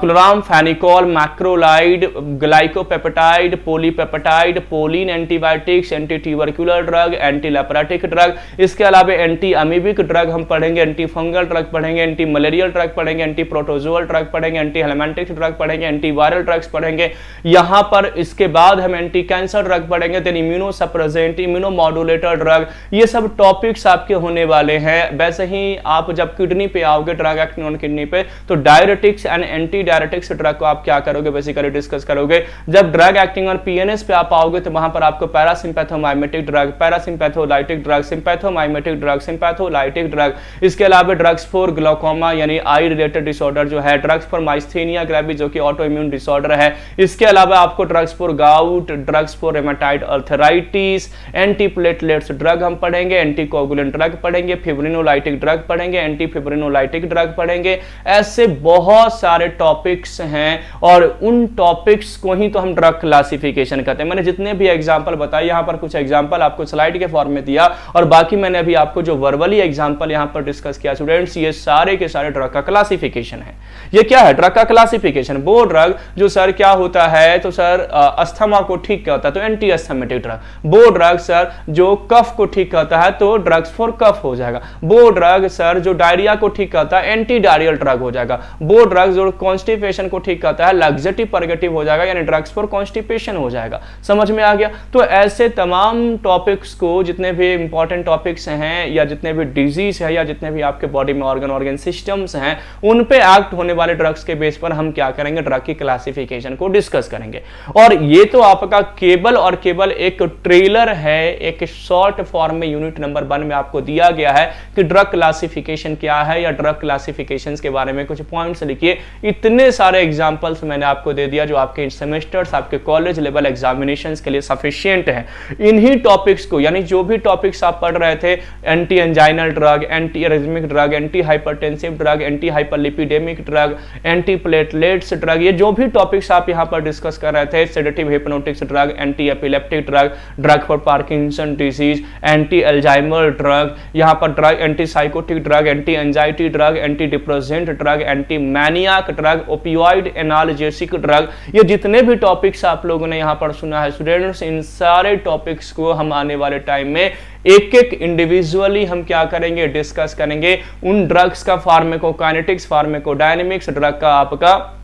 chloramphenicol, macrolide, glycopeptide, polypeptide, polyene antibiotics, anti tubercular drug, anti leprotic drug, इसके अलावा एंटी अमीबिक ड्रग हम पढ़ेंगे, एंटी फंगल ड्रग पढ़ेंगे, एंटी मलेरियल ड्रग पढ़ेंगे, एंटी प्रोटोजोअल ड्रग पढ़ेंगे, एंटी हेलमेंटिक्स ड्रग पढ़ेंगे, एंटी वायरल ड्रग्स पढ़ेंगे। यहां पर इसके बाद हम एंटी कैंसर ड्रग पढ़ेंगे, then immuno suppressant, immuno modulator drug, ये सब टॉपिक्स आपके होने वाले हैं। वैसे ही आप जब किडनी पे आओगे, ड्रग एक्टिंग ऑन किडनी पे, तो diuretics and anti diuretics drug को आप क्या करोगे, बेसिकली डिस्कस करोगे। जब ड्रग एक्टिंग और PNS पे आप आओगे तो वहां पर आपको parasympathomimetic drug, parasympatholytic drug, sympathomimetic drug, sympatholytic drug, इसके अलावा ड्रग्स फॉर ग्लाकोमा यानी आई रिलेटेड डिसऑर्डर जो है, ड्रग्स फॉर माइस्थेनिया ग्रेविस जो कि ऑटो इम्यून डिसऑर्डर है, इसके अलावा आपको drugs for gout, drugs for rheumatoid arthritis, antiplatelets drug हम पढ़ेंगे, एंटीकोगुलेंट ड्रग पढ़ेंगे, फिब्रिनोलाइटिक ड्रग पढ़ेंगे, एंटी फिब्रिनोलाइटिक ड्रग पढ़ेंगे। ऐसे बहुत सारे टॉपिक्स हैं और उन टॉपिक्स को ही तो हम ड्रग क्लासिफिकेशन कहते हैं। मैंने जितने भी एग्जांपल बताए, यहां पर कुछ एग्जांपल आपको स्लाइड के फॉर्म में दिया और बाकी मैंने अभी आपको जो वर्बली एग्जांपल यहां पर डिस्कस किया स्टूडेंट्स, ये सारे के सारे ड्रग का क्लासिफिकेशन है। ये क्या है ड्रग का क्लासिफिकेशन? वो ड्रग जो सर क्या होता है, तो सर अस्थमा को ठीक करता है तो एंटी अस्थमेटिक ड्रग, वो ड्रग सर जो कफ को ठीक करता है तो ड्रग्स फॉर कफ हो जाएगा, वो ड्रग सर जो डायरिया को ठीक करता है एंटी डायरियल ड्रग हो जाएगा, वो ड्रग जो कॉन्स्टिपेशन को ठीक करता है, लैक्सेटिव परगेटिव हो जाएगा, यानी ड्रग्स फॉर कॉन्स्टिपेशन हो जाएगा। समझ में आ गया? तो ऐसे तमाम टॉपिक्स को, जितने भी इंपॉर्टेंट टॉपिक्स हैं या जितने भी डिजीज है या जितने भी आपके बॉडी में ऑर्गन सिस्टम्स हैं, उन पे एक्ट होने वाले ड्रग्स के बेस पर हम क्या करेंगे, ड्रग की क्लासिफिकेशन को डिस्कस करेंगे। और ये तो आपका केवल और केवल एक ट्रेलर है, एक शॉर्ट फॉर्म में यूनिट नंबर 1 में आपको दिया गया है कि ड्रग क्लासिफिकेशन क्या है या ड्रग क्लासिफिकेशंस के बारे में कुछ पॉइंट्स लिखिए। इतने सारे एग्जांपल्स मैंने आपको दे दिया जो आपके सेमेस्टर्स, आपके कॉलेज लेवल एग्जामिनेशंस के लिए सफिशिएंट है। इन्हीं टॉपिक्स को, यानी जो भी टॉपिक्स आप पढ़ रहे थे, anti anginal drug, anti arrhythmic drug, anti hypertensive drug, anti hyperlipidemic drug, anti platelets drug, ये जो भी टॉपिक्स आप यहां पर डिस्कस कर रहे थे, sedative hypnotics drug, anti epileptic drug, drug for Parkinson disease, anti Alzheimer drug, यहां पर drug anti psychotic drug, anti anxiety drug, anti depressant drug, anti मैनियाक drug, opioid analgesic drug, ये जितने भी टॉपिक्स आप लोगों ने यहां पर सुना है स्टूडेंट्स, इन सारे टॉपिक्स को हम आने वाले टाइम में एक एक इंडिविजुअली हम क्या करेंगे, डिस्कस करेंगे। उन ड्रग्स का फार्माकोकाइनेटिक्स, फार्माकोडायनेमिक्स, ड्रग का आपका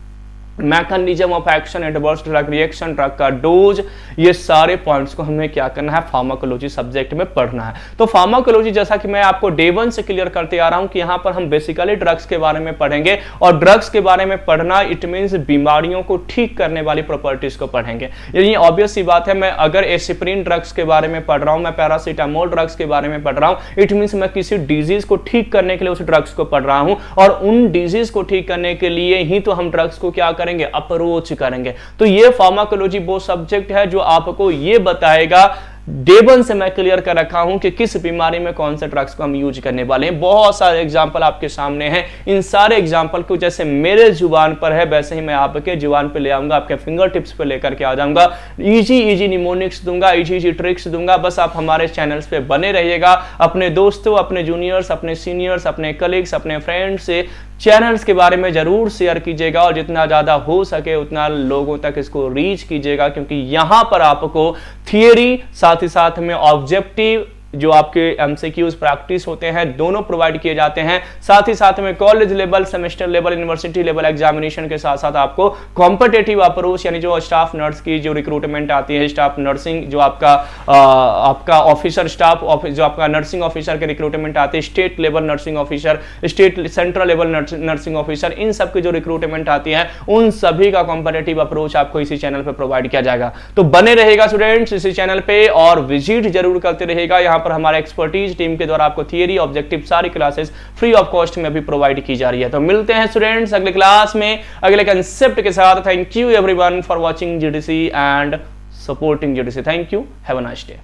mechanism of action, adverse drug reaction, drug का डोज, ये सारे पॉइंट्स को हमें क्या करना है, फार्माकोलॉजी सब्जेक्ट में पढ़ना है। तो फार्माकोलॉजी, जैसा कि मैं आपको डे 1 से क्लियर करते आ रहा हूं कि यहां पर हम बेसिकली ड्रग्स के बारे में पढ़ेंगे, और ड्रग्स के बारे में पढ़ना इट मींस बीमारियों को ठीक करने वाली प्रॉपर्टीज को पढ़ेंगे। ये ऑब्वियस सी बात है, मैं अगर एस्पिरिन ड्रग्स के बारे में पढ़ रहा हूं, मैं पैरासीटामोल ड्रग्स के बारे में पढ़ रहा हूं, इट मींस मैं किसी डिजीज को ठीक करने के लिए उस ड्रग्स को पढ़ रहा हूं, और उन डिजीज को ठीक करने के लिए ही तो हम ड्रग्स को क्या करेंगे, अप्रोच करेंगे। तो ये फार्माकोलॉजी वो सब्जेक्ट है जो आपको ये बताएगा, डे 1 से मैं क्लियर कर रखा हूं कि किस बीमारी में कौन से ड्रग्स को हम यूज करने वाले हैं। बहुत सारे एग्जांपल आपके सामने हैं, इन सारे एग्जांपल को जैसे मेरे जुबान पर है वैसे ही मैं आपके जुबान पे ले आऊंगा, आपके फिंगर टिप्स पे लेकर के आ जाऊंगा। इजी निमोनिक्स दूंगा, इजी ट्रिक्स दूंगा। बस आप हमारे चैनल्स पे बने रहिएगा। अपने दोस्तों, अपने जूनियर्स, अपने सीनियर्स, अपने कलीग्स, अपने फ्रेंड्स से चैनल्स के बारे में जरूर शेयर कीजिएगा, और जितना ज्यादा हो सके उतना लोगों तक इसको रीच कीजिएगा, क्योंकि यहां पर आपको थियरी साथ ही साथ में ऑब्जेक्टिव जो आपके एमसीक्यूज प्रैक्टिस होते हैं दोनों प्रोवाइड किए जाते हैं। साथ ही साथ में college level, semester level, university level examination के साथ साथ आपको कॉम्पिटिटिव अप्रोच, यानी जो स्टाफ नर्स की जो रिक्रूटमेंट आती है, स्टाफ नर्सिंग जो आपका ऑफिसर स्टाफ जो आपका नर्सिंग ऑफिसर के रिक्रूटमेंट आती है, state level nursing officer, state central level nursing officer, इन सब की जो रिक्रूटमेंट आती है उन सभी का कॉम्पिटिटिव अप्रोच आपको इसी चैनल पर प्रोवाइड किया जाएगा। तो बने रहेगा स्टूडेंट्स इसी चैनल पे, और विजिट जरूर करते रहेगा। यहाँ पर हमारे एक्सपर्टीज टीम के द्वारा आपको थियरी, ऑब्जेक्टिव सारी क्लासेस फ्री ऑफ कॉस्ट में अभी प्रोवाइड की जा रही है। तो मिलते हैं स्टूडेंट्स अगले क्लास में अगले कंसेप्ट के साथ। Thank you everyone for watching GDC and supporting GDC. Thank you, have a nice day.